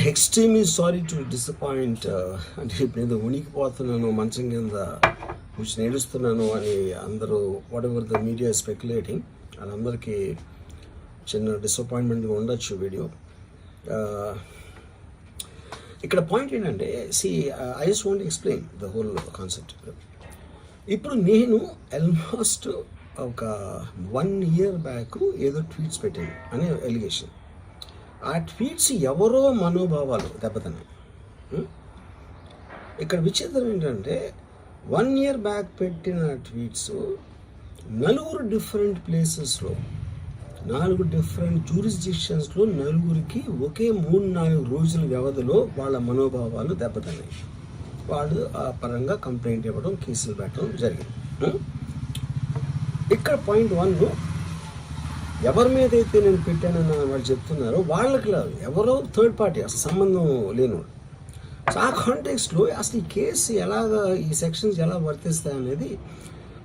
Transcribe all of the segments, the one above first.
Extremely sorry to disappoint. అంటే ఇప్పుడు ఏదో ఉనికిపోతున్నాను, మంచం కింద కూర్చొని నేడుస్తున్నాను అని అందరూ what ever the media speculating, వాళ్ళందరికీ చిన్న డిసప్పాయింట్మెంట్గా ఉండొచ్చు వీడియో. ఇక్కడ పాయింట్ ఏంటంటే, I just want explain the whole concept. ఇప్పుడు నేను ఆల్మోస్ట్ ఒక 1 year బ్యాక్ ఏదో ట్వీట్స్ పెట్టాను అనే ఎలిగేషన్. ఆ ట్వీట్స్ ఎవరో మనోభావాలు దెబ్బతిన్నాయి. ఇక్కడ విచిత్రం ఏంటంటే 1 year బ్యాక్ పెట్టిన ట్వీట్స్ 4 డిఫరెంట్ ప్లేసెస్లో 4 డిఫరెంట్ జ్యూరిస్డిక్షన్స్లో 4కి ఒకే 3-4 రోజుల వ్యవధిలో వాళ్ళ మనోభావాలు దెబ్బతిన్నాయి. వాళ్ళు ఆ పరంగా కంప్లైంట్ ఇవ్వడం, కేసులు పెట్టడం జరిగింది. ఇక్కడ పాయింట్ 1, ఎవరి మీద అయితే నేను పెట్టానని వాళ్ళు చెప్తున్నారో వాళ్ళకి లేదు, ఎవరో థర్డ్ పార్టీ, అసలు సంబంధం లేనివాడు. సో ఆ కాంటెక్స్ట్లో అసలు ఈ కేసు ఎలాగా, ఈ సెక్షన్స్ ఎలా వర్తిస్తాయి అనేది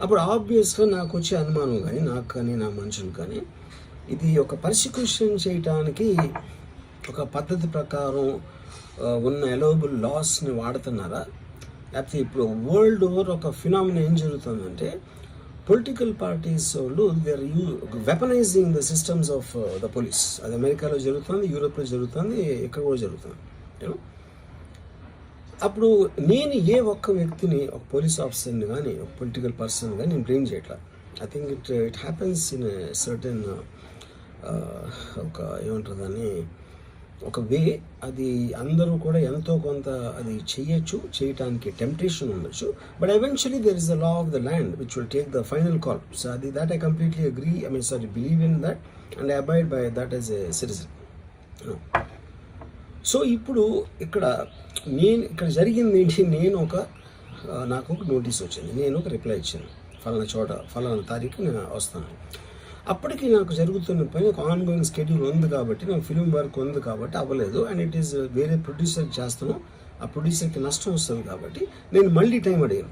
అప్పుడు ఆబ్వియస్గా నాకు వచ్చే అనుమానం కానీ, నాకు కానీ నా మనుషులు కానీ, ఇది ఒక పర్సిక్యూషన్ చేయటానికి ఒక పద్ధతి ప్రకారం ఉన్న అలౌబుల్ లాస్ని వాడుతున్నారా, లేకపోతే ఇప్పుడు వరల్డ్ ఓవర్ ఒక ఫినామినా ఏం జరుగుతుందంటే, పొలిటికల్ పార్టీస్ వాళ్ళు they are weaponizing the systems of the police. అది అమెరికాలో జరుగుతుంది, యూరోప్లో జరుగుతుంది, ఇక్కడ కూడా జరుగుతుంది. అప్పుడు నేను ఏ ఒక్క వ్యక్తిని, ఒక పోలీస్ ఆఫీసర్ని కానీ, ఒక పొలిటికల్ పర్సన్ కానీ నేను బ్లేమ్ చేయట్లా. I think it happens in certain ఒక ఏమంటారు దాన్ని, ఒక వే. అది అందరూ కూడా ఎంతో కొంత అది చేయటానికి టెంప్టేషన్ ఉండొచ్చు. But eventually there is the law of the land which will take the final call. So అది that I completely agree, believe in that and I abide by that as a citizen. So ఇప్పుడు ఇక్కడ జరిగింది ఏంటి, నాకు ఒక notice వచ్చింది, నేను ఒక రిప్లై ఇచ్చాను, ఫలానా చోట ఫలానా తారీఖు నేను వస్తాను. అప్పటికి నాకు జరుగుతున్న పని ఒక ఆన్గోయింగ్ స్కెడ్యూల్ ఉంది కాబట్టి, నాకు ఫిల్మ్ వర్క్ ఉంది కాబట్టి అవ్వలేదు. అండ్ ఇట్ ఈస్ వేరే ప్రొడ్యూసర్ చేస్తాను, ఆ ప్రొడ్యూసర్కి నష్టం వస్తుంది కాబట్టి నేను మళ్ళీ టైం అడిగాను.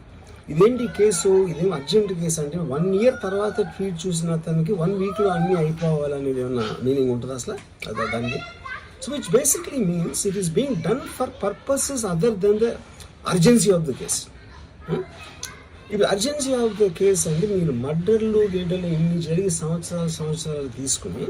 ఇదేంటి కేసు, ఇదేం అర్జెంట్ కేసు అంటే 1 year తర్వాత ట్వీట్ చూసిన అతనికి 1 weekలో అన్నీ అయిపోవాలనేది ఏమన్నా మీనింగ్ ఉంటుంది అసలు దానికి? So which basically means it is being done for purposes other than the urgency of the case. ఇప్పుడు అర్జెన్సీ ఆఫ్ ద కేస్ అంటే మీరు మర్డర్లు గేడర్లు ఇన్ని జరిగి సంవత్సరాలు తీసుకుని